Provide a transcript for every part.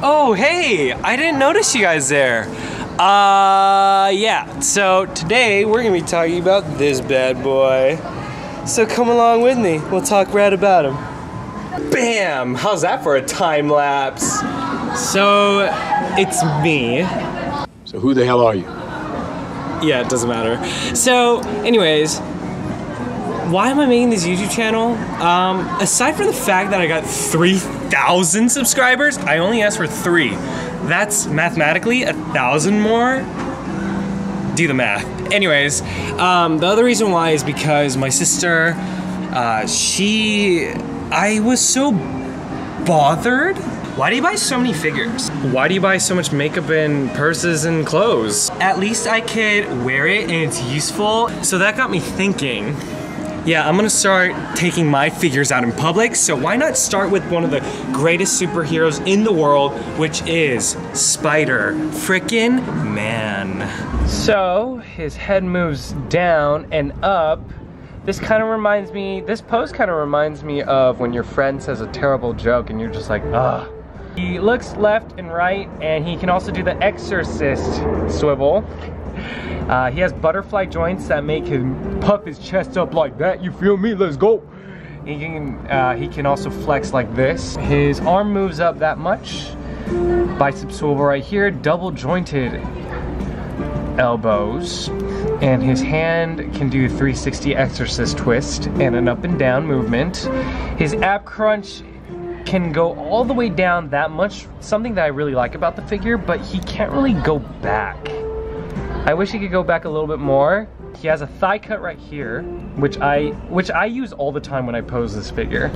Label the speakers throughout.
Speaker 1: Oh, hey, I didn't notice you guys there. Yeah, so today we're gonna be talking about this bad boy. So come along with me, we'll talk right about him. Bam! How's that for a time lapse? So, it's me.
Speaker 2: So who the hell are you?
Speaker 1: Yeah, it doesn't matter. So, anyways, why am I making this YouTube channel? Aside from the fact that I got 3,000 subscribers, I only asked for 3. That's mathematically 1,000 more. Do the math. Anyways, the other reason why is because my sister, I was so bothered. Why do you buy so many figures? Why do you buy so much makeup and purses and clothes? At least I could wear it and it's useful. So that got me thinking, yeah, I'm gonna start taking my figures out in public, so why not start with one of the greatest superheroes in the world, which is Spider-Frickin-Man. So, his head moves down and up. This pose kind of reminds me of when your friend says a terrible joke and you're just like, ugh. He looks left and right, and he can also do the Exorcist swivel. He has butterfly joints that make him puff his chest up like that, you feel me? Let's go! He can also flex like this. His arm moves up that much. Bicep swivel right here, double jointed elbows. And his hand can do 360 Exorcist twist and an up and down movement. His ab crunch can go all the way down that much, something that I really like about the figure, but he can't really go back. I wish he could go back a little bit more. He has a thigh cut right here, which I use all the time when I pose this figure.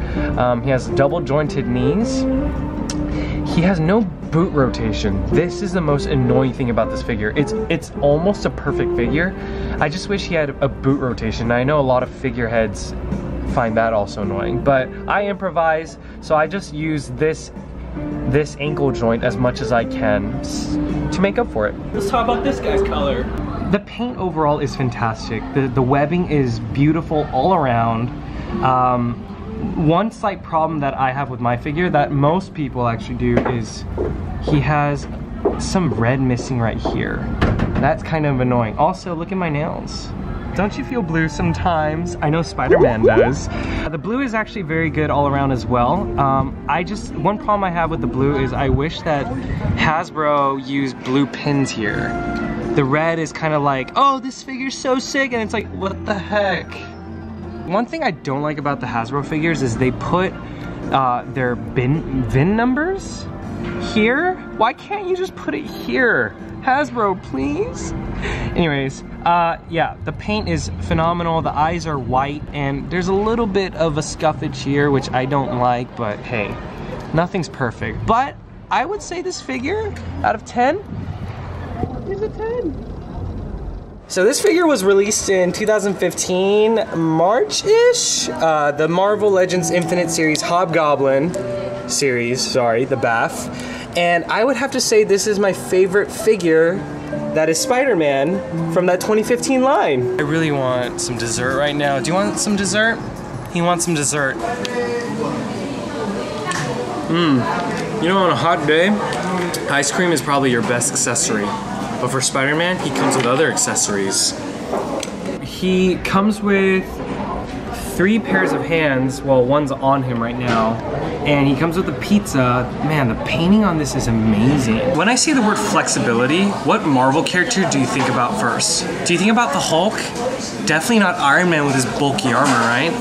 Speaker 1: He has double jointed knees. He has no boot rotation. This is the most annoying thing about this figure. It's almost a perfect figure. I just wish he had a boot rotation. I know a lot of figureheads find that also annoying, but I improvise, so I just use this ankle joint as much as I can to make up for it. Let's talk about this guy's color. The paint overall is fantastic. The webbing is beautiful all around. One slight problem that I have with my figure that most people actually do is he has some red missing right here. That's kind of annoying. Also, look at my nails. Don't you feel blue sometimes? I know Spider-Man does. The blue is actually very good all around as well. One problem I have with the blue is I wish that Hasbro used blue pins here. The red is kind of like, oh, this figure's so sick, and it's like, what the heck? One thing I don't like about the Hasbro figures is they put their VIN numbers here. Why can't you just put it here? Hasbro, please? Anyways, yeah, the paint is phenomenal. The eyes are white, and there's a little bit of a scuffage here, which I don't like, but hey, nothing's perfect. But I would say this figure, out of 10, is a 10. So this figure was released in 2015, March-ish. The Marvel Legends Infinite Series Hobgoblin series, sorry, the BAF. And I would have to say this is my favorite figure that is Spider-Man from that 2015 line. I really want some dessert right now. Do you want some dessert? He wants some dessert. You know, on a hot day, ice cream is probably your best accessory. But for Spider-Man, he comes with other accessories. He comes with 3 pairs of hands, well, one's on him right now, and he comes with a pizza. Man, the painting on this is amazing. When I say the word flexibility, what Marvel character do you think about first? Do you think about the Hulk? Definitely not Iron Man with his bulky armor, right?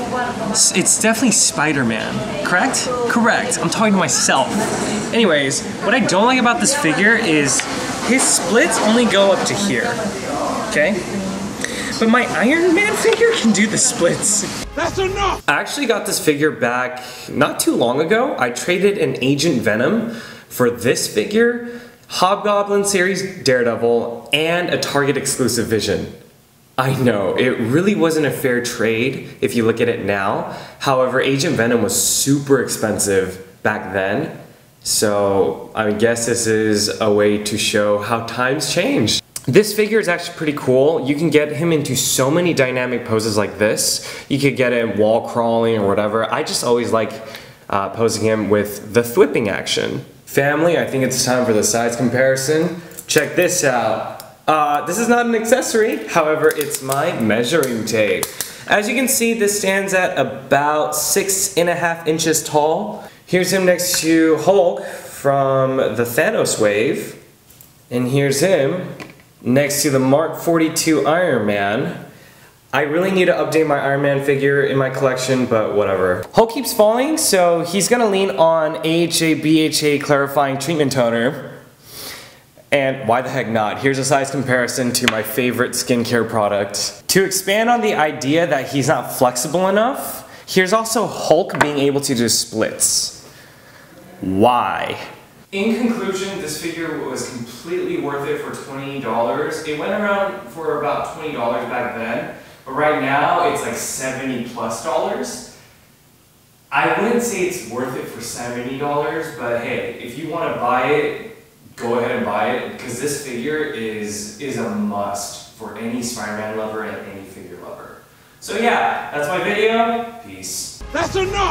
Speaker 1: It's definitely Spider-Man, correct? Correct, I'm talking to myself. Anyways, what I don't like about this figure is his splits only go up to here, okay? But my Iron Man figure can do the splits.
Speaker 2: That's enough!
Speaker 1: I actually got this figure back not too long ago. I traded an Agent Venom for this figure, Hobgoblin series Daredevil, and a Target exclusive Vision. I know, it really wasn't a fair trade if you look at it now. However, Agent Venom was super expensive back then. So I guess this is a way to show how times change. This figure is actually pretty cool. You can get him into so many dynamic poses like this. You could get him wall crawling or whatever. I just always like posing him with the thwipping action. Family, I think it's time for the size comparison. Check this out. This is not an accessory, however, it's my measuring tape. As you can see, this stands at about 6.5 inches tall. Here's him next to Hulk from the Thanos wave. And here's him next to the Mark 42 Iron Man. I really need to update my Iron Man figure in my collection, but whatever. Hulk keeps falling, so he's gonna lean on AHA BHA clarifying treatment toner. And why the heck not? Here's a size comparison to my favorite skincare product. To expand on the idea that he's not flexible enough, here's also Hulk being able to do splits. Why? In conclusion, this figure was completely worth it for $20. It went around for about $20 back then, but right now it's like $70+. I wouldn't say it's worth it for $70, but hey, if you want to buy it, go ahead and buy it, because this figure is a must for any Spider-Man lover and any figure lover. So yeah, that's my video. Peace.
Speaker 2: That's enough!